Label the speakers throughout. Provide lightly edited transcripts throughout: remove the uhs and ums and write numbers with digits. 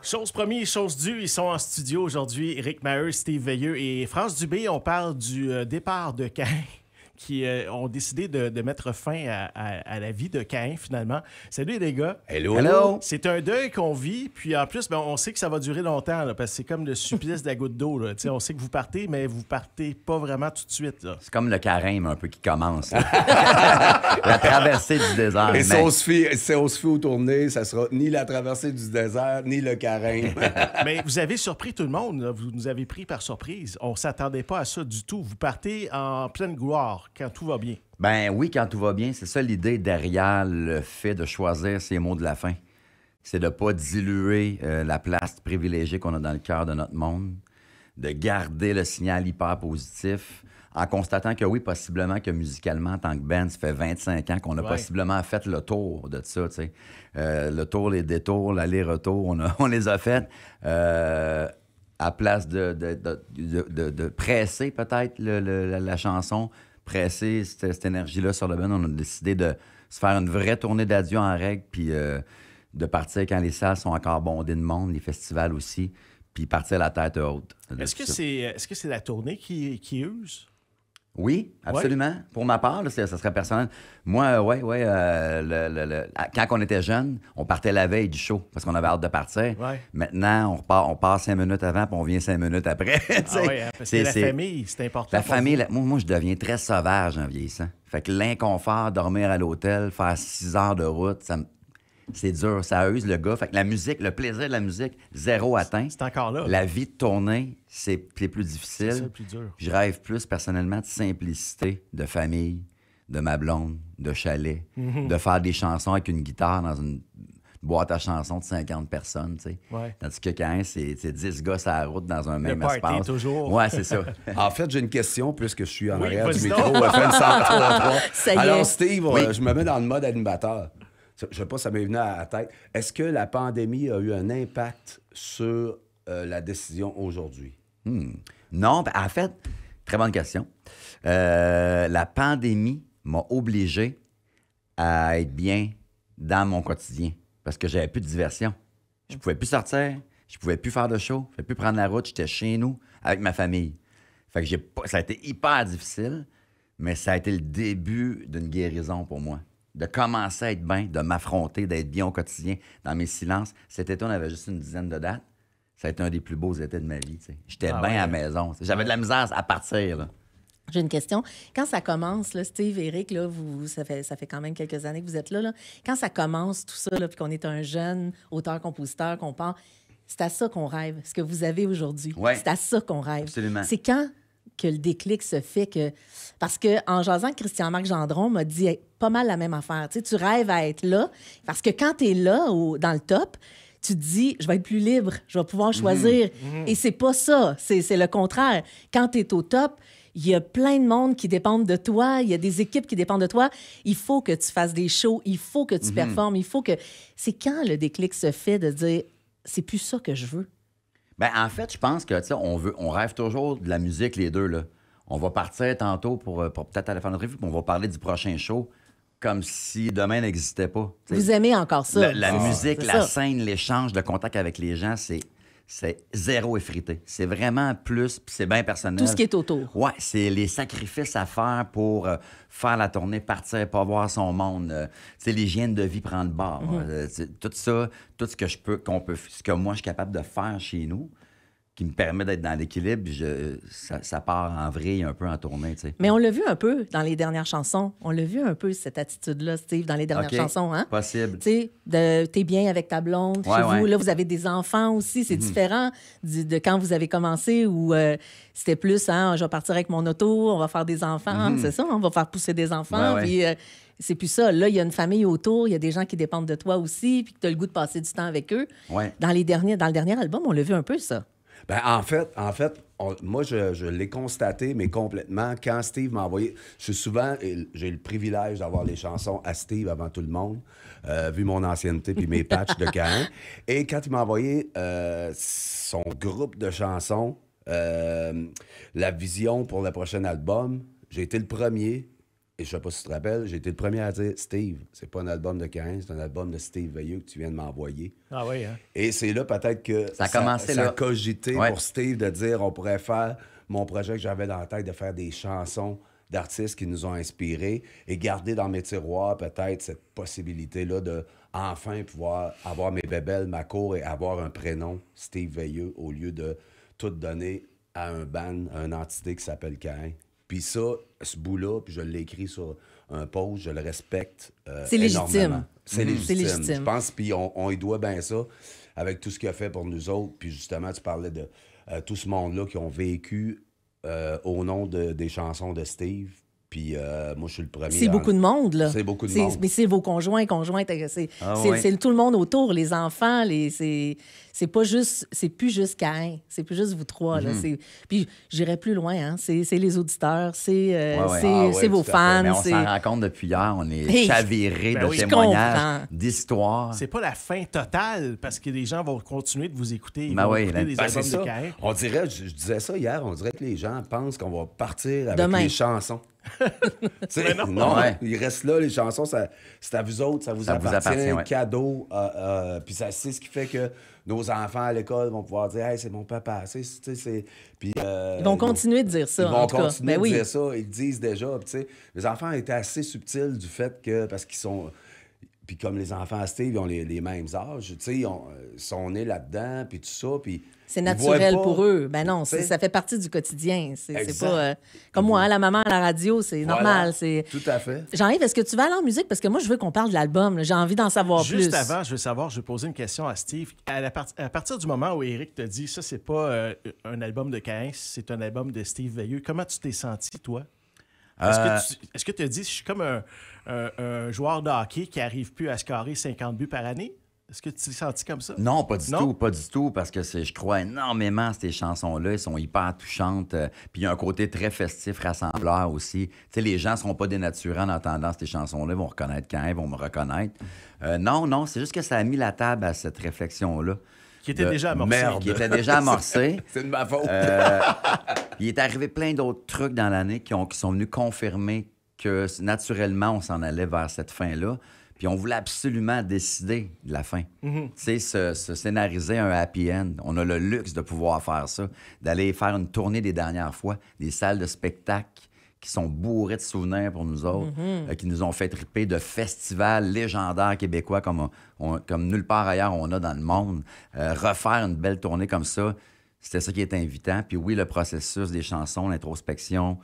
Speaker 1: Chose promise, chose due, ils sont en studio aujourd'hui. Éric Maheu, Steve Veilleux et France Dubé. On parle du départ de Caïn qui ont décidé de mettre fin à la vie de Caïn, finalement. Salut les gars.
Speaker 2: Hello.
Speaker 3: Hello.
Speaker 1: C'est un deuil qu'on vit, puis en plus, on sait que ça va durer longtemps, là, parce que c'est comme le supplice de la goutte d'eau. Là. On sait que vous partez, mais vous partez pas vraiment tout de suite. Là.
Speaker 3: C'est comme le carême un peu qui commence. La traversée du désert.
Speaker 2: Et si on se fie aux tournées, ça sera ni la traversée du désert, ni le carême.
Speaker 1: Mais vous avez surpris tout le monde. Là. Vous nous avez pris par surprise. On s'attendait pas à ça du tout. Vous partez en pleine gloire quand tout va bien.
Speaker 3: Ben oui, quand tout va bien, c'est ça l'idée derrière le fait de choisir ces mots de la fin. C'est de ne pas diluer la place privilégiée qu'on a dans le cœur de notre monde, de garder le signal hyper positif, en constatant que oui, possiblement que musicalement, en tant que band, ça fait 25 ans qu'on a possiblement fait le tour de ça, tu sais. Le tour, les détours, l'aller-retour, on les a fait. À place de presser peut-être la chanson, presser cette énergie-là sur le band, on a décidé de se faire une vraie tournée d'adieu en règle, puis de partir quand les salles sont encore bondées de monde, les festivals aussi, puis partir la tête haute.
Speaker 1: Est-ce que c'est la tournée qui use?
Speaker 3: Oui, absolument. Ouais. Pour ma part, là, ça serait personnel. Moi, quand on était jeune, on partait la veille du show parce qu'on avait hâte de partir. Ouais. Maintenant, on part 5 minutes avant puis on vient 5 minutes après.
Speaker 1: Parce que la famille, c'est important.
Speaker 3: La famille, moi, je deviens très sauvage en vieillissant. Fait que l'inconfort, dormir à l'hôtel, faire 6 heures de route, c'est dur, ça use le gars. Fait que la musique, le plaisir de la musique, zéro atteint.
Speaker 1: C'est encore là.
Speaker 3: La vie de tournée, c'est plus difficile.
Speaker 1: C'est ça, plus dur.
Speaker 3: Je rêve plus personnellement de simplicité, de famille, de ma blonde, de chalet, de faire des chansons avec une guitare dans une boîte à chansons de 50 personnes, tu sais.
Speaker 1: Ouais.
Speaker 3: Tandis que quand c'est 10 gars sur la route dans un même espace.
Speaker 1: Toujours.
Speaker 3: Ouais, c'est ça.
Speaker 2: En fait, j'ai une question puisque je suis en arrière du
Speaker 1: vas-y
Speaker 2: micro.
Speaker 1: donc.
Speaker 2: Alors, Steve, je me mets dans le mode animateur. Je sais pas, ça m'est venu à la tête. Est-ce que la pandémie a eu un impact sur la décision aujourd'hui?
Speaker 3: Non, en fait, très bonne question. La pandémie m'a obligé à être bien dans mon quotidien parce que j'avais plus de diversion. Je pouvais plus sortir, je pouvais plus faire de show, je pouvais plus prendre la route, j'étais chez nous avec ma famille. Fait que ça a été hyper difficile, mais ça a été le début d'une guérison pour moi. De commencer à être bien, de m'affronter, d'être bien au quotidien, dans mes silences. Cet été, on avait juste une dizaine de dates. Ça a été un des plus beaux étés de ma vie. T'sais. J'étais bien à la maison. T'sais. J'avais de la misère à partir. Là.
Speaker 4: J'ai une question. Quand ça commence, là, Steve, Éric, là, ça fait quand même quelques années que vous êtes là. Quand ça commence, tout ça, puis qu'on est un jeune auteur-compositeur, qu'on part, c'est à ça qu'on rêve. Ce que vous avez aujourd'hui, c'est à ça qu'on rêve.
Speaker 3: Absolument.
Speaker 4: C'est quand que le déclic se fait que... Parce qu'en jasant, Christian-Marc Gendron m'a dit pas mal la même affaire. Tu sais, tu rêves à être là, parce que quand tu es là, dans le top, tu te dis, je vais être plus libre, je vais pouvoir choisir. Et c'est pas ça, c'est le contraire. Quand tu es au top, il y a plein de monde qui dépendent de toi, il y a des équipes qui dépendent de toi. Il faut que tu fasses des shows, il faut que tu performes, il faut que... C'est quand le déclic se fait de dire, c'est plus ça que je veux?
Speaker 3: Ben, en fait, je pense que, tu sais, on rêve toujours de la musique, les deux, là. On va partir tantôt pour peut-être aller faire notre revue, puis on va parler du prochain show comme si demain n'existait pas. T'sais.
Speaker 4: Vous aimez encore ça?
Speaker 3: La musique, la scène, l'échange, le contact avec les gens, c'est zéro effrité. C'est vraiment plus, puis c'est bien personnel.
Speaker 4: Tout ce qui est autour.
Speaker 3: Ouais, c'est les sacrifices à faire pour faire la tournée, partir, pas voir son monde. Tu sais, l'hygiène de vie prend le bord. Tout ça, tout ce que ce que moi je suis capable de faire chez nous, qui me permet d'être dans l'équilibre, ça part en vrille un peu en tournée, tu sais.
Speaker 4: Mais on l'a vu un peu dans les dernières chansons. On l'a vu un peu, cette attitude-là, Steve, dans les dernières chansons. Hein?
Speaker 3: Possible.
Speaker 4: Tu sais, t'es bien avec ta blonde chez vous. Là, vous avez des enfants aussi. C'est différent de quand vous avez commencé où c'était plus, je vais partir avec mon auto, on va faire des enfants. C'est ça, on va faire pousser des enfants. Puis c'est plus ça. Là, il y a une famille autour, il y a des gens qui dépendent de toi aussi, puis que tu as le goût de passer du temps avec eux.
Speaker 3: Ouais.
Speaker 4: Dans le dernier album, on l'a vu un peu, ça.
Speaker 2: Ben, en fait, moi, je l'ai constaté, mais complètement. Quand Steve m'a envoyé... J'ai le privilège d'avoir les chansons à Steve avant tout le monde, vu mon ancienneté puis mes patchs de Caïn. Et quand il m'a envoyé son groupe de chansons, la vision pour le prochain album, j'ai été le premier Et je sais pas si tu te rappelles, j'ai été le premier à dire « Steve, c'est pas un album de Caïn, c'est un album de Steve Veilleux que tu viens de m'envoyer. »
Speaker 1: Ah oui, hein?
Speaker 2: Et c'est là peut-être que
Speaker 3: Ça a commencé
Speaker 2: ça
Speaker 3: là.
Speaker 2: a cogité
Speaker 3: Ouais.
Speaker 2: pour Steve de dire on pourrait faire mon projet que j'avais dans la tête de faire des chansons d'artistes qui nous ont inspirés et garder dans mes tiroirs peut-être cette possibilité-là de enfin pouvoir avoir mes bébelles, ma cour et avoir un prénom, Steve Veilleux, au lieu de tout donner à un band, à une entité qui s'appelle Caïn. Puis ça, ce bout-là, puis je l'ai écrit sur un post, je le respecte
Speaker 4: C'est légitime.
Speaker 2: énormément. C'est légitime.
Speaker 4: C'est légitime.
Speaker 2: Je pense, puis on y doit bien ça, avec tout ce qu'il a fait pour nous autres. Puis justement, tu parlais de tout ce monde-là qui ont vécu au nom des chansons de Steve. Puis moi, je suis le premier.
Speaker 4: C'est beaucoup de monde, là.
Speaker 2: C'est beaucoup de monde.
Speaker 4: Mais c'est vos conjoints, conjointes. C'est
Speaker 3: ouais.
Speaker 4: c'est tout le monde autour, les enfants. C'est pas juste... C'est plus juste Caïn. C'est plus juste vous trois, là. Puis j'irai plus loin, hein. C'est les auditeurs, c'est
Speaker 3: ouais.
Speaker 4: c'est vos
Speaker 2: tout à fait.
Speaker 4: fans.
Speaker 3: Mais on
Speaker 4: c'est-
Speaker 3: s'en rend compte depuis hier. On est
Speaker 4: Hey,
Speaker 3: chavirés
Speaker 1: ben
Speaker 3: de
Speaker 1: oui, je
Speaker 3: témoignages,
Speaker 4: comprends.
Speaker 3: d'histoires.
Speaker 1: C'est pas la fin totale parce que les gens vont continuer de vous écouter. Ils
Speaker 3: Ben
Speaker 1: vont
Speaker 3: oui,
Speaker 1: écouter des
Speaker 2: Ben, c'est
Speaker 1: albums de
Speaker 2: ça.
Speaker 1: Caïn.
Speaker 2: On dirait, je disais ça hier, on dirait que les gens pensent qu'on va partir avec
Speaker 4: Demain.
Speaker 2: les chansons. Tu sais, non,
Speaker 3: Ouais.
Speaker 2: ils restent là, les chansons, c'est à vous autres, ça vous
Speaker 3: Ça vous
Speaker 2: appartient,
Speaker 3: appartient, ouais.
Speaker 2: cadeau. Puis c'est ce qui fait que nos enfants à l'école vont pouvoir dire « Hey, c'est mon papa. » Puis,
Speaker 4: Ils vont continuer de dire ça,
Speaker 2: Ils vont
Speaker 4: en tout cas.
Speaker 2: continuer
Speaker 4: Ben
Speaker 2: de
Speaker 4: oui.
Speaker 2: dire ça. Ils le disent déjà. Puis, tu sais, les enfants étaient assez subtils du fait que, parce qu'ils sont... Puis comme les enfants à Steve, ils ont les mêmes âges, tu sais, ils sont nés là-dedans, puis tout ça, puis...
Speaker 4: C'est
Speaker 2: ils
Speaker 4: naturel
Speaker 2: voient pas,
Speaker 4: pour eux. Ben non,
Speaker 2: tu sais.
Speaker 4: ça fait partie du quotidien. C'est
Speaker 2: Exact.
Speaker 4: pas... comme moi, hein, la maman à la radio, c'est
Speaker 2: Voilà.
Speaker 4: normal. C'est...
Speaker 2: Tout à fait.
Speaker 4: Jean-Yves, est-ce que tu vas aller en musique? Parce que moi, je veux qu'on parle de l'album. Là. J'ai envie d'en savoir plus.
Speaker 1: Juste avant, je veux poser une question à Steve. À partir du moment où Éric te dit ça, c'est pas un album de Caïn, c'est un album de Steve Veilleux, comment tu t'es senti, toi? Est-ce que tu as dit, je suis comme un joueur de hockey qui n'arrive plus à scorer 50 buts par année? Est-ce que tu t'es senti comme ça?
Speaker 3: Non, pas du
Speaker 1: Non?
Speaker 3: tout, pas du tout, parce que je crois énormément à ces chansons-là. Elles sont hyper touchantes. Puis il y a un côté très festif, rassembleur aussi. Tu sais, les gens ne seront pas dénaturés en entendant ces chansons-là. Ils vont reconnaître quand ils vont me reconnaître. Non, c'est juste que ça a mis la table à cette réflexion-là.
Speaker 1: Qui était déjà amorcé.
Speaker 2: merde.
Speaker 3: Qui était déjà amorcée.
Speaker 2: C'est de ma faute.
Speaker 3: Il est arrivé plein d'autres trucs dans l'année qui sont venus confirmer que naturellement, on s'en allait vers cette fin-là. Puis on voulait absolument décider de la fin. Tu sais, se scénariser un happy end. On a le luxe de pouvoir faire ça, d'aller faire une tournée des dernières fois, des salles de spectacle qui sont bourrées de souvenirs pour nous autres, qui nous ont fait triper de festivals légendaires québécois comme nulle part ailleurs on a dans le monde. Refaire une belle tournée comme ça, c'était ça qui était invitant. Puis oui, le processus des chansons, l'introspection,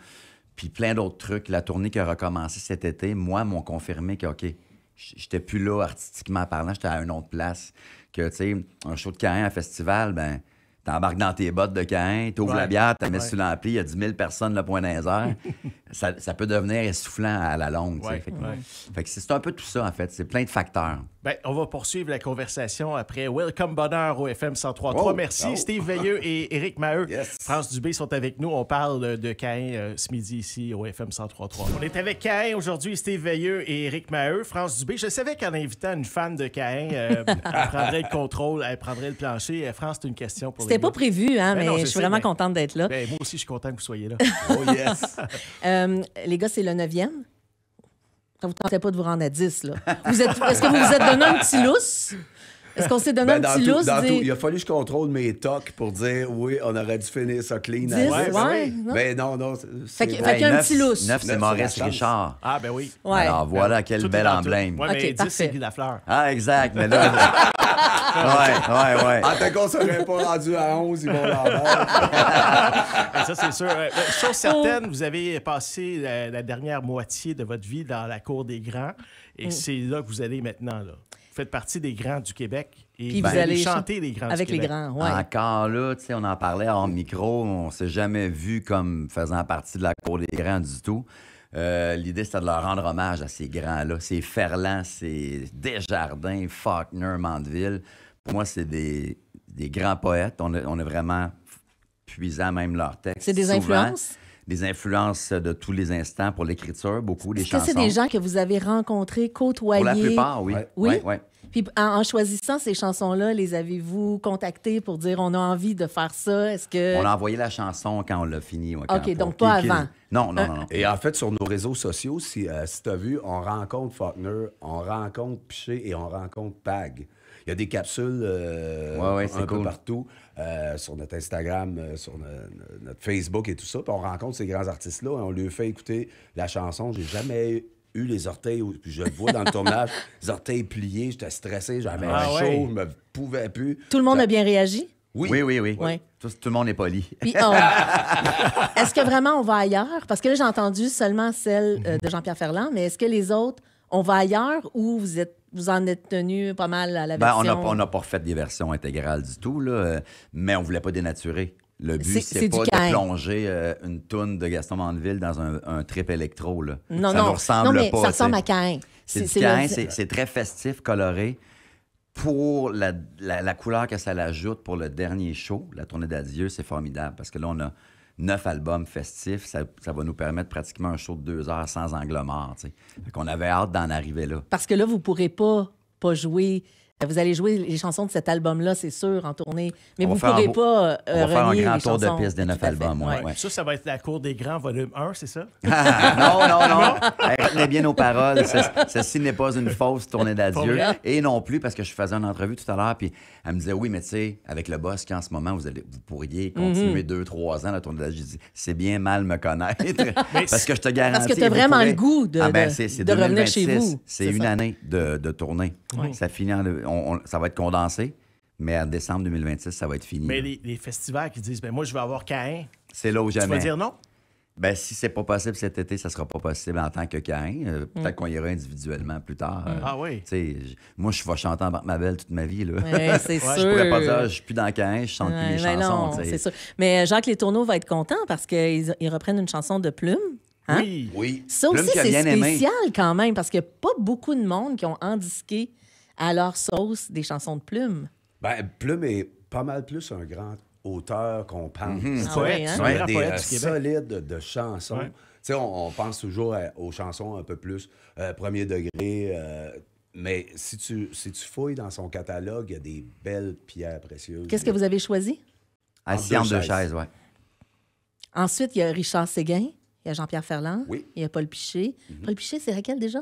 Speaker 3: puis plein d'autres trucs. La tournée qui a recommencé cet été, moi, m'ont confirmé que, OK, j'étais plus là artistiquement parlant, j'étais à une autre place. Que, tu sais, un show de Caïn à festival, ben t'embarques dans tes bottes de Caïn, t'ouvres la bière, t'as mis sur l'ampli, il y a 10 000 personnes le point dans les airs. ça peut devenir essoufflant à la longue. tu sais.
Speaker 1: Ouais,
Speaker 3: Fait que c'est un peu tout ça, en fait. C'est plein de facteurs.
Speaker 1: Ben, on va poursuivre la conversation après Welcome Bonheur au FM 103.3.
Speaker 2: Oh,
Speaker 1: Merci,
Speaker 2: bravo.
Speaker 1: Steve Veilleux et Éric Maheu.
Speaker 2: Yes.
Speaker 1: France Dubé sont avec nous. On parle de Caïn ce midi ici au FM 103.3. On est avec Caïn aujourd'hui, Steve Veilleux et Éric Maheu. France Dubé, je savais qu'en invitant une fan de Caïn, elle prendrait le contrôle, elle prendrait le plancher. France, c'est une question pour les
Speaker 4: C'était pas
Speaker 1: gars.
Speaker 4: prévu, hein,
Speaker 1: Ben
Speaker 4: mais
Speaker 1: non,
Speaker 4: je
Speaker 1: je
Speaker 4: suis
Speaker 1: sais,
Speaker 4: vraiment
Speaker 1: mais-
Speaker 4: contente d'être là.
Speaker 1: Ben, moi aussi, je suis content que vous soyez là.
Speaker 2: Oh yes!
Speaker 4: Les gars, c'est le 9e. Ça vous tentait pas de vous rendre à 10, là. Est-ce que vous vous êtes donné un petit lousse? Est-ce qu'on s'est donné un
Speaker 2: Ben,
Speaker 4: petit lousse?
Speaker 2: dans
Speaker 4: dire-
Speaker 2: tout, il a fallu que je contrôle mes tocs pour dire oui, on aurait dû finir ça clean.
Speaker 4: 10,
Speaker 1: Ouais, ben
Speaker 4: ouais.
Speaker 1: oui.
Speaker 4: non?
Speaker 2: Ben non,
Speaker 4: Fait que-
Speaker 2: c'est-
Speaker 4: fait qu'il y a un petit lousse.
Speaker 3: 9, c'est
Speaker 2: Neuf,
Speaker 3: Maurice
Speaker 2: c'est la chance.
Speaker 3: Richard.
Speaker 1: Ah, ben oui.
Speaker 4: Ouais.
Speaker 3: Alors voilà, quel
Speaker 1: Tout est
Speaker 3: bel
Speaker 1: dans tout.
Speaker 3: emblème.
Speaker 1: Ouais,
Speaker 4: Ok,
Speaker 1: mais 10,
Speaker 4: parfait.
Speaker 1: c'est Guy Lafleur.
Speaker 3: Ah, exact, mais là... ouais.
Speaker 2: En tout cas, on serait pas rendu à 11, ils vont l'envers.
Speaker 1: Ben, ça, c'est sûr. Chose certaine, vous avez passé la dernière moitié de votre vie dans la cour des grands et c'est là que vous allez maintenant. Là. Vous faites partie des grands du Québec et
Speaker 4: Puis
Speaker 1: vous
Speaker 4: vous
Speaker 1: allez
Speaker 4: allez
Speaker 1: chanter les grands
Speaker 4: Avec
Speaker 1: du
Speaker 4: les
Speaker 1: Québec.
Speaker 4: grands, ouais.
Speaker 3: Encore là, tu sais, on en parlait hors micro, on s'est jamais vu comme faisant partie de la cour des grands du tout. L'idée, c'était de leur rendre hommage à ces grands-là. C'est Ferland, c'est Desjardins, Faulkner, Mandeville. Pour moi, c'est des grands poètes. On a vraiment puisé même leurs textes.
Speaker 4: C'est des
Speaker 3: souvent.
Speaker 4: influences?
Speaker 3: des influences de tous les instants pour l'écriture, beaucoup, des
Speaker 4: Est-ce que
Speaker 3: chansons.
Speaker 4: c'est des gens que vous avez rencontrés, côtoyés?
Speaker 3: Pour la plupart, oui.
Speaker 2: Ouais.
Speaker 4: Oui?
Speaker 3: Ouais, ouais.
Speaker 4: Puis en choisissant ces chansons-là, les avez-vous contactés pour dire on a envie de faire ça? Est-ce que...
Speaker 3: On a envoyé la chanson quand on l'a fini. Ouais,
Speaker 4: OK,
Speaker 3: quand-
Speaker 4: donc
Speaker 3: pour-
Speaker 4: pas
Speaker 3: qui-
Speaker 4: avant.
Speaker 3: Non, non, non.
Speaker 2: Et en fait, sur nos réseaux sociaux, si tu as vu, on rencontre Faulkner, on rencontre Piché et on rencontre Pag. Il y a des capsules
Speaker 3: c'est
Speaker 2: un peu
Speaker 3: cool.
Speaker 2: partout, sur notre Instagram, sur notre Facebook et tout ça. Puis on rencontre ces grands artistes-là et on lui fait écouter la chanson. J'ai jamais eu les orteils, puis je le vois dans le tournage, les orteils pliés, j'étais stressé, j'avais chaud,
Speaker 1: ouais.
Speaker 2: je me pouvais plus.
Speaker 4: Tout le monde a bien réagi?
Speaker 3: Oui, oui, oui.
Speaker 4: Ouais.
Speaker 3: Tout le monde est poli.
Speaker 4: Puis, est-ce que vraiment on va ailleurs? Parce que là, j'ai entendu seulement celle de Jean-Pierre Ferland, mais est-ce que les autres, on va ailleurs ou vous en êtes tenu pas mal à la
Speaker 3: Ben,
Speaker 4: version?
Speaker 3: on n'a pas refait des versions intégrales du tout, là, mais on voulait pas dénaturer. Le but,
Speaker 4: C'est
Speaker 3: c'est
Speaker 4: du
Speaker 3: pas
Speaker 4: Caïn.
Speaker 3: de plonger une toune de Gaston Mandeville dans un trip électro. Là.
Speaker 4: Non,
Speaker 3: ça
Speaker 4: non.
Speaker 3: nous ressemble
Speaker 4: non, mais
Speaker 3: pas.
Speaker 4: ça ressemble
Speaker 3: t'sais.
Speaker 4: à Caïn.
Speaker 3: C'est du
Speaker 4: le-
Speaker 3: Caïn, c'est très festif, coloré. Pour la couleur que ça l'ajoute pour le dernier show, la tournée d'adieu, c'est formidable parce que là, on a 9 albums festifs. Ça va nous permettre pratiquement un show de 2 heures sans angle mort. Fait qu'on avait hâte d'en arriver là.
Speaker 4: Parce que là, vous ne pourrez pas jouer. Vous allez jouer les chansons de cet album-là, c'est sûr, en tournée. Mais
Speaker 3: On
Speaker 4: vous
Speaker 3: va
Speaker 4: ne
Speaker 3: faire
Speaker 4: pourrez pas
Speaker 3: on va faire un
Speaker 4: renier
Speaker 3: grand
Speaker 4: les
Speaker 3: tour de
Speaker 4: chansons.
Speaker 3: piste des 9
Speaker 4: Tout à fait.
Speaker 3: albums. Ouais,
Speaker 4: Ouais.
Speaker 3: ouais.
Speaker 1: Ça va être la Cour des Grands, volume 1, c'est ça?
Speaker 3: Non, non, non. Hey, retenez bien nos paroles. Ceci n'est pas une fausse tournée
Speaker 1: Pas
Speaker 3: d'adieu.
Speaker 1: vrai?
Speaker 3: Et non plus, parce que je faisais une entrevue tout à l'heure, puis elle me disait, oui, mais tu sais, avec le boss qu'en ce moment, vous pourriez continuer 2-3 ans la tournée d'adieu. Je dis, c'est bien mal me connaître. parce que je te garantis...
Speaker 4: Parce que t'as
Speaker 3: vous
Speaker 4: vraiment
Speaker 3: pourrez-
Speaker 4: le goût de
Speaker 3: c'est
Speaker 4: revenir
Speaker 3: 2026.
Speaker 4: chez vous.
Speaker 3: C'est
Speaker 4: C'est
Speaker 3: une
Speaker 4: ça.
Speaker 3: année de tournée. Ça finit ça va être condensé, mais en décembre 2026, ça va être fini.
Speaker 1: Mais les festivals qui disent, ben moi, je vais avoir Caïn.
Speaker 3: C'est là où
Speaker 1: Tu vas
Speaker 3: jamais.
Speaker 1: dire non?
Speaker 3: Ben, si c'est pas possible cet été, ça sera pas possible en tant que Caïn. Peut-être qu'on ira individuellement plus tard.
Speaker 1: Ah oui.
Speaker 3: Tu sais, moi, je vais chanter en ma belle toute ma vie. Là.
Speaker 4: Ouais, c'est
Speaker 1: Ouais,
Speaker 4: sûr.
Speaker 3: Je pourrais pas dire, je suis plus dans Caïn, je chante plus mes
Speaker 4: Ouais,
Speaker 3: chansons.
Speaker 4: non,
Speaker 3: tu sais.
Speaker 4: c'est sûr. Mais Jacques Letourneau va être content parce qu'ils reprennent une chanson de Plume. Hein?
Speaker 1: Oui.
Speaker 2: Oui.
Speaker 4: Ça
Speaker 3: Plume
Speaker 4: aussi,
Speaker 3: qui a
Speaker 4: c'est
Speaker 3: bien aimé.
Speaker 4: spécial quand même parce qu'il n'y a pas beaucoup de monde qui ont endisqué à leur sauce des chansons de Plume.
Speaker 2: Ben, Plume est pas mal plus un grand auteur qu'on pense.
Speaker 4: Ah ouais, hein?
Speaker 1: C'est
Speaker 2: Il y
Speaker 1: un
Speaker 2: a
Speaker 1: grand
Speaker 2: des
Speaker 1: poète du Québec.
Speaker 2: solides de chansons.
Speaker 1: Ouais.
Speaker 2: Tu sais, on pense toujours aux chansons un peu plus premier degré. Mais si tu fouilles dans son catalogue, il y a des belles pierres précieuses.
Speaker 4: Qu'est-ce que vous avez choisi?
Speaker 3: Assis
Speaker 2: En
Speaker 3: entre
Speaker 2: deux
Speaker 3: deux
Speaker 2: chaises.
Speaker 3: chaises, ouais.
Speaker 4: Ensuite, il y a Richard Séguin, il y a Jean-Pierre Ferland,
Speaker 2: Oui.
Speaker 4: il y a Paul Piché. Paul Piché, c'est laquelle déjà?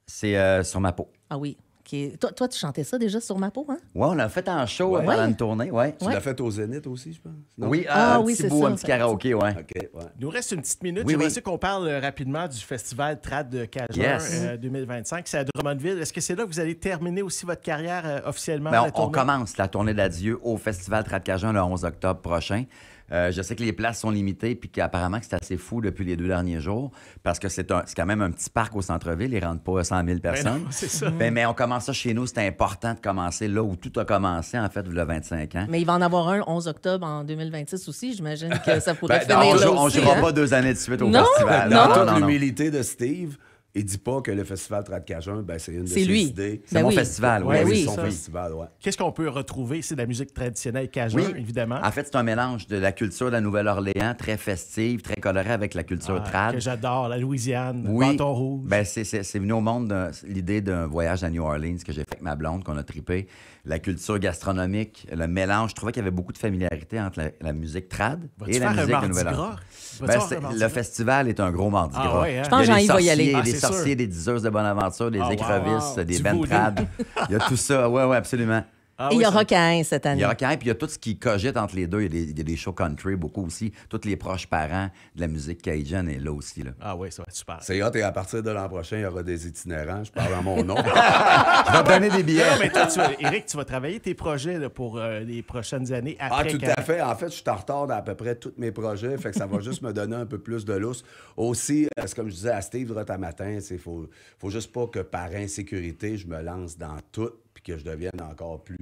Speaker 3: C'est sur ma peau.
Speaker 4: Ah oui. OK. Toi, tu chantais ça déjà sur ma peau, hein?
Speaker 3: Ouais, on l'a fait en show
Speaker 2: Ouais.
Speaker 3: pendant une tournée, ouais.
Speaker 2: Tu l'as fait au Zénith aussi, je pense? Non?
Speaker 3: Oui,
Speaker 4: Ah
Speaker 3: un
Speaker 4: oui,
Speaker 3: petit
Speaker 4: c'est
Speaker 3: bout,
Speaker 4: ça,
Speaker 3: un petit
Speaker 4: ça-
Speaker 3: karaoké, ouais.
Speaker 2: OK, ouais.
Speaker 1: Il nous reste une petite minute.
Speaker 3: Oui,
Speaker 1: J'aimerais
Speaker 3: oui.
Speaker 1: ça qu'on parle rapidement du festival Trad de Cajun
Speaker 3: Yes.
Speaker 1: 2025. C'est à Drummondville. Est-ce que c'est là que vous allez terminer aussi votre carrière officiellement?
Speaker 3: Ben,
Speaker 1: la
Speaker 3: on
Speaker 1: tournée?
Speaker 3: commence la tournée d'adieu au Festival Trad-Cajun le 11 octobre prochain. Je sais que les places sont limitées puis qu'apparemment que c'est assez fou depuis les 2 derniers jours parce que c'est quand même un petit parc au centre-ville. Ils ne rentrent pas 100 000
Speaker 1: Ben
Speaker 3: personnes.
Speaker 1: non, c'est ça.
Speaker 3: Mais on commence ça chez nous. C'est important de commencer là où tout a commencé, en fait, il y a 25 ans.
Speaker 4: Mais il va en avoir un 11 octobre en 2026 aussi. J'imagine que ça pourrait
Speaker 2: Ben,
Speaker 4: finir là
Speaker 3: on
Speaker 4: aussi.
Speaker 3: jouera
Speaker 4: hein?
Speaker 3: pas 2 années de suite au
Speaker 4: Non,
Speaker 3: festival.
Speaker 4: non.
Speaker 2: Dans toute l'humilité de Steve, il dit pas que le festival Trad-Cajun, ben, c'est une de
Speaker 4: C'est
Speaker 2: ses
Speaker 4: lui.
Speaker 2: idées.
Speaker 3: C'est
Speaker 4: Ben
Speaker 3: mon
Speaker 4: oui.
Speaker 3: festival,
Speaker 1: Ouais,
Speaker 3: oui.
Speaker 1: oui,
Speaker 2: c'est son
Speaker 1: ça.
Speaker 2: festival, ouais.
Speaker 1: Qu'est-ce qu'on peut retrouver? C'est de la musique traditionnelle Cajun,
Speaker 3: Oui,
Speaker 1: évidemment.
Speaker 3: En fait, c'est un mélange de la culture de la Nouvelle-Orléans, très festive, très colorée avec la culture
Speaker 1: Ah,
Speaker 3: trad.
Speaker 1: que j'adore, la Louisiane, le
Speaker 3: Oui,
Speaker 1: Bâton Rouge.
Speaker 3: ben c'est venu au monde l'idée d'un voyage à New Orleans que j'ai fait avec ma blonde, qu'on a trippé. La culture gastronomique, le mélange. Je trouvais qu'il y avait beaucoup de familiarité entre la musique trad
Speaker 1: Vas-tu
Speaker 3: et la
Speaker 1: faire un
Speaker 3: musique de
Speaker 1: Mardi
Speaker 3: Nouvelle-Orléans.
Speaker 1: Gras? Vas-tu
Speaker 3: Ben,
Speaker 1: avoir un Mardi
Speaker 3: le
Speaker 1: Gras?
Speaker 3: festival est un gros mardi
Speaker 1: Ah
Speaker 3: gras.
Speaker 1: ouais, hein?
Speaker 4: Je pense que
Speaker 3: Il y a
Speaker 4: Jean-Yves
Speaker 3: des
Speaker 4: va y aller.
Speaker 3: sorciers,
Speaker 1: Ah,
Speaker 3: des
Speaker 1: c'est
Speaker 3: sorciers,
Speaker 1: sûr.
Speaker 3: des diseuses de Bonaventure, des
Speaker 1: Ah, wow,
Speaker 3: écrevisses,
Speaker 1: wow.
Speaker 3: des
Speaker 1: Du
Speaker 3: bands
Speaker 1: voodoo.
Speaker 3: trad. Il y a tout ça. Oui, absolument.
Speaker 1: Ah
Speaker 4: Et il
Speaker 1: oui,
Speaker 4: y aura
Speaker 1: ça-
Speaker 4: Caïn cette
Speaker 3: Il
Speaker 4: année.
Speaker 3: y a Rock'n'Roll, puis il y a tout ce qui cogite entre les deux. Il y a des shows country, beaucoup aussi. Tous les proches parents de la musique cajun est là aussi. Là.
Speaker 1: Ah oui, ça va être super.
Speaker 2: C'est hot, et à partir de l'an prochain, il y aura des itinérants. Je parle en mon nom.
Speaker 3: Je vais te donner des billets.
Speaker 1: Non, mais toi, Éric, tu vas travailler tes projets là, pour les prochaines années
Speaker 2: Ah,
Speaker 1: après
Speaker 2: tout
Speaker 1: Caïn.
Speaker 2: à fait. En fait, je suis en retard dans à peu près tous mes projets. Fait que ça va juste me donner un peu plus de lousse. Aussi, c'est comme je disais à Steve matin, il faut juste pas que par insécurité, je me lance dans tout puis que je devienne encore plus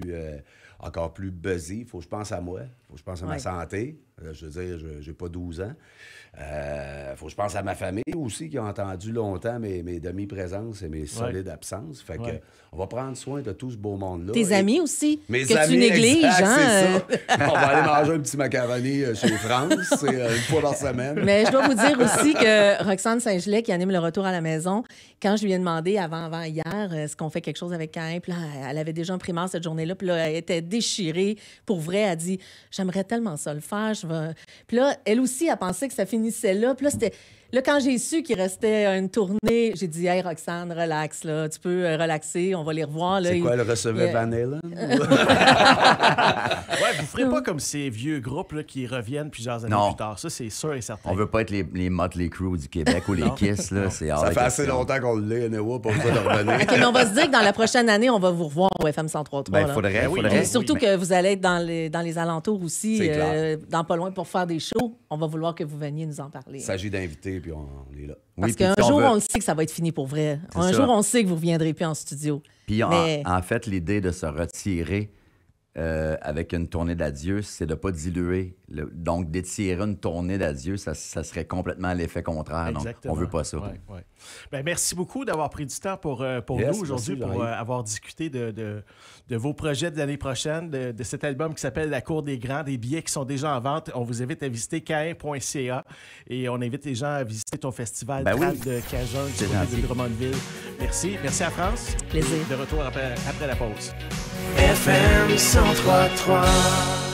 Speaker 2: encore plus buzzy. Il faut que je pense à moi. Il faut que je pense à ma santé. Je veux dire, j'ai pas 12 ans. Faut que je pense à ma famille aussi, qui a entendu longtemps mes demi-présences et mes solides absences. Fait que on va prendre soin de tout ce beau monde-là.
Speaker 4: Tes amis aussi,
Speaker 2: mes
Speaker 4: que
Speaker 2: amis,
Speaker 4: tu négliges.
Speaker 2: exact,
Speaker 4: Hein?
Speaker 2: c'est ça. On va aller manger un petit macaroni chez France, une fois par semaine.
Speaker 4: Mais je dois vous dire aussi que Roxane Saint-Gelais, qui anime le retour à la maison, quand je lui ai demandé avant hier, est-ce qu'on fait quelque chose avec Caïn? Puis là, elle avait déjà un primaire cette journée-là, puis là, elle était déchirée. Pour vrai, elle a dit, j'aimerais tellement ça le faire. Puis là, elle aussi, a pensé que ça finissait là. Puis là, c'était... Là, quand j'ai su qu'il restait une tournée, j'ai dit, hey, Roxane, relax, là. Tu peux relaxer, on va les revoir. Là.
Speaker 2: C'est quoi, elle recevait Van Halen?
Speaker 1: Vous ferez pas comme ces vieux groupes là, qui reviennent plusieurs années plus tard. Ça, c'est sûr et certain.
Speaker 3: On veut pas être les Motley Crue du Québec ou les Kiss, là. C'est
Speaker 2: ça fait assez longtemps qu'on l'est, Newa, pour ça de revenir.
Speaker 4: OK, mais on va se dire que dans la prochaine année, on va vous revoir au FM 103.3.
Speaker 3: Ben, faudrait.
Speaker 4: Et surtout que vous allez être dans les alentours aussi,
Speaker 2: clair.
Speaker 4: dans pas loin pour faire des shows. On va vouloir que vous veniez nous en parler.
Speaker 2: Il s'agit d'inviter, puis on est là.
Speaker 4: Parce qu'un jour, on le sait que ça va être fini pour vrai. Un jour, on sait que vous ne reviendrez plus en studio.
Speaker 3: Puis en fait, l'idée de se retirer avec une tournée d'adieu, c'est de ne pas diluer. Donc, d'étirer une tournée d'adieu, ça serait complètement l'effet contraire.
Speaker 1: Exactement.
Speaker 3: Donc, on ne veut pas ça.
Speaker 1: Ouais. Ben, merci beaucoup d'avoir pris du temps pour nous aujourd'hui, pour avoir discuté de vos projets de l'année prochaine, de cet album qui s'appelle La Cour des Grands, des billets qui sont déjà en vente. On vous invite à visiter cain.ca et on invite les gens à visiter ton festival Trad de Cajun du côté de Drummondville. Merci. Merci à France.
Speaker 4: Plaisir.
Speaker 1: De retour après la pause. FM 103.3